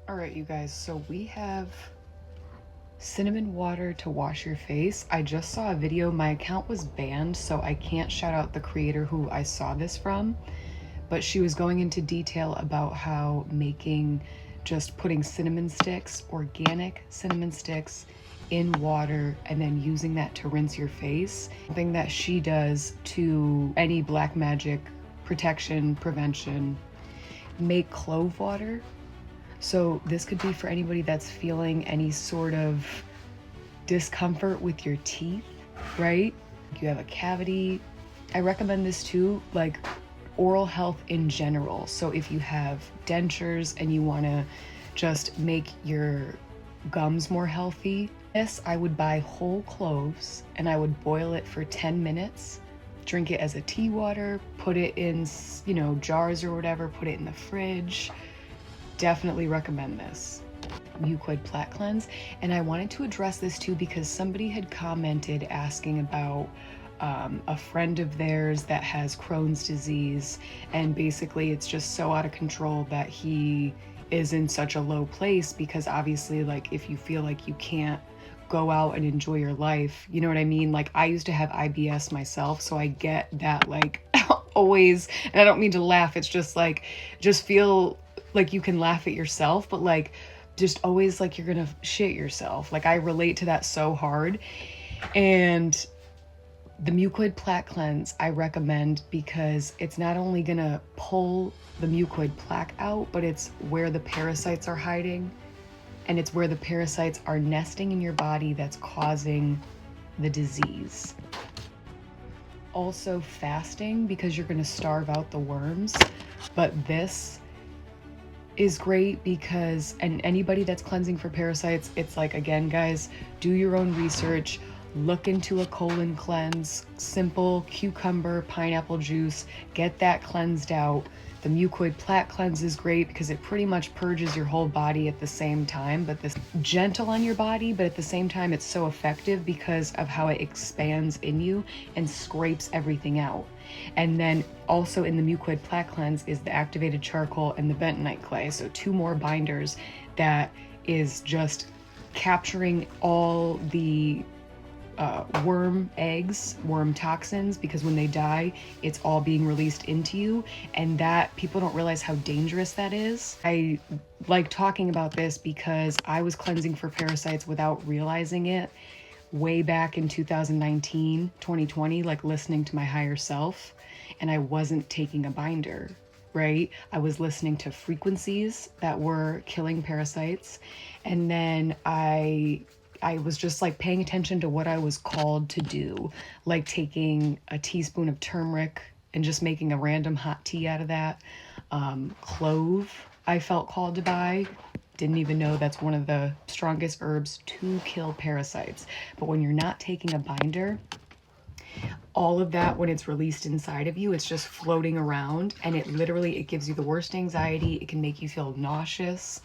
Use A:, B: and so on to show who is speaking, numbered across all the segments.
A: All right, you guys, so we have cinnamon water to wash your face. I just saw a video. My account was banned, so I can't shout out the creator who I saw this from, but she was going into detail about how making just putting cinnamon sticks, organic cinnamon sticks, in water and then using that to rinse your face. Something that she does to any black magic protection, prevention. Make clove water. So this could be for anybody that's feeling any sort of discomfort with your teeth, right? You have a cavity. I recommend this too, like oral health in general. So if you have dentures and you want to just make your gums more healthy, this I would buy whole cloves and I would boil it for 10 minutes. Drink it as a tea water, put it in, jars or whatever, put it in the fridge. Definitely recommend this. Mucoid plaque cleanse. And I wanted to address this too because somebody had commented asking about a friend of theirs that has Crohn's disease, and basically it's just so out of control that he is in such a low place because obviously, like, if you feel like you can't go out and enjoy your life, you know what I mean? Like, I used to have IBS myself, so I get that, like, always, and I don't mean to laugh, it's just like, just feel like you can laugh at yourself, but like, just always like you're gonna shit yourself. Like, I relate to that so hard. And the mucoid plaque cleanse I recommend because it's not only gonna pull the mucoid plaque out, but it's where the parasites are hiding, and it's where the parasites are nesting in your body that's causing the disease. Also fasting, because you're gonna starve out the worms, but this is great because, and anybody that's cleansing for parasites, it's like, again, guys, do your own research. Look into a colon cleanse, simple cucumber, pineapple juice, get that cleansed out. The mucoid plaque cleanse is great because it pretty much purges your whole body at the same time, but this gentle on your body, but at the same time it's so effective because of how it expands in you and scrapes everything out. And then also in the mucoid plaque cleanse is the activated charcoal and the bentonite clay. So 2 more binders that is just capturing all the worm eggs, worm toxins, because when they die, it's all being released into you, and that people don't realize how dangerous that is. I like talking about this because I was cleansing for parasites without realizing it way back in 2019, 2020, like listening to my higher self, and I wasn't taking a binder, right? I was listening to frequencies that were killing parasites, and then I was just like paying attention to what I was called to do, like taking a teaspoon of turmeric and just making a random hot tea out of that. Clove, I felt called to buy. Didn't even know that's one of the strongest herbs to kill parasites. But when you're not taking a binder, all of that, when it's released inside of you, it's just floating around, and it gives you the worst anxiety. It can make you feel nauseous.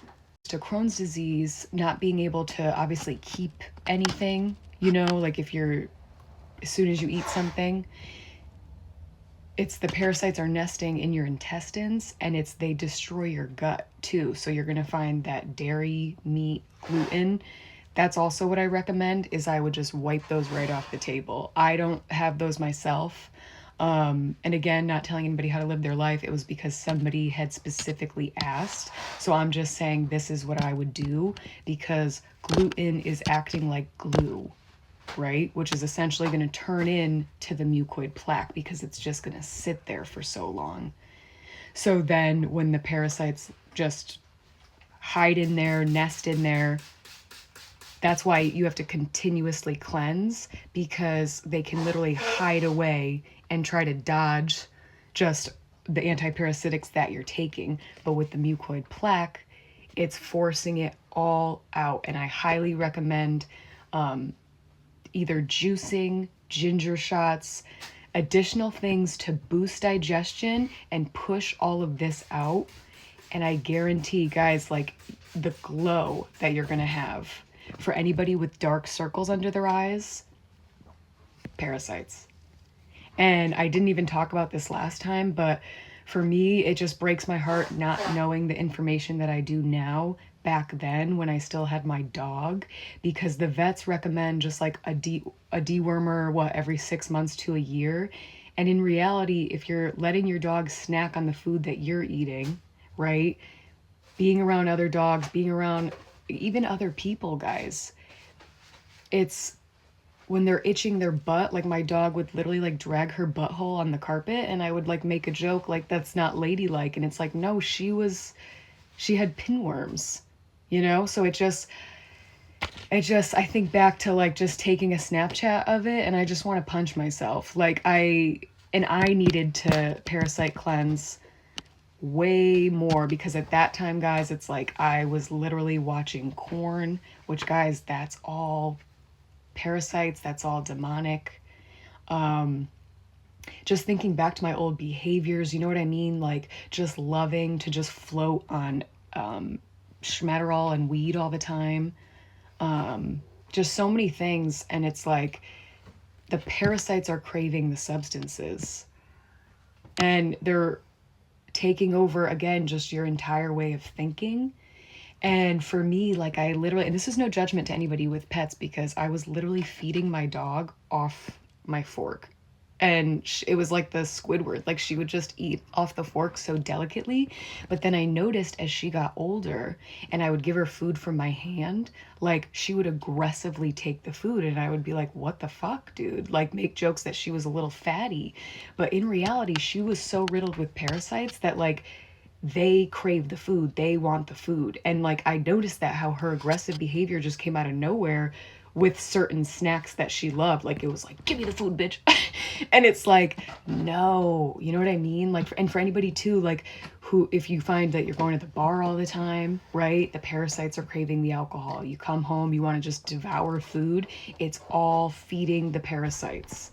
A: To Crohn's disease, not being able to obviously keep anything, like if you're, as soon as you eat something, it's the parasites are nesting in your intestines, and they destroy your gut too. So you're gonna find that dairy, meat, gluten, that's also what I recommend, is I would just wipe those right off the table. I don't have those myself. And again, not telling anybody how to live their life. It was because somebody had specifically asked. So I'm just saying this is what I would do, because gluten is acting like glue, right? Which is essentially going to turn into the mucoid plaque because it's just going to sit there for so long. So then when the parasites just hide in there, nest in there, that's why you have to continuously cleanse, because they can literally hide away and try to dodge just the antiparasitics that you're taking. But with the mucoid plaque, it's forcing it all out. And I highly recommend either juicing, ginger shots, additional things to boost digestion and push all of this out. And I guarantee, guys, like the glow that you're gonna have. For anybody with dark circles under their eyes, parasites. And I didn't even talk about this last time, but For me, it just breaks my heart not knowing the information that I do now back then when I still had my dog, because the vets recommend just like a dewormer every 6 months to a year. And in reality, if you're letting your dog snack on the food that you're eating, right? Being around other dogs, being around even other people, guys, it's when they're itching their butt, like my dog would literally like drag her butthole on the carpet, and I would like make a joke like that's not ladylike, and it's like, no, she had pinworms, you know? So I think back to like just taking a Snapchat of it, and I just want to punch myself. I needed to parasite cleanse way more, because at that time, guys, it's like I was literally watching corn, which, guys, that's all parasites, that's all demonic. Just thinking back to my old behaviors, you know what I mean? Like just loving to just float on schmatterall and weed all the time. Just so many things. And it's like the parasites are craving the substances, and they're taking over again just your entire way of thinking. And for me, like I literally, and this is no judgment to anybody with pets, because I was literally feeding my dog off my fork. And it was like the Squidward, like she would just eat off the fork so delicately. But then I noticed as she got older and I would give her food from my hand, like she would aggressively take the food. And I would be like, what the fuck, dude? Like make jokes that she was a little fatty. But in reality, she was so riddled with parasites that like they crave the food, they want the food. And like I noticed that how her aggressive behavior just came out of nowhere with certain snacks that she loved. Like it was like, give me the food, bitch. And it's like, no, you know what I mean? Like and for anybody too, like who, if you find that you're going to the bar all the time, right? The parasites are craving the alcohol. You come home, you want to just devour food. It's all feeding the parasites.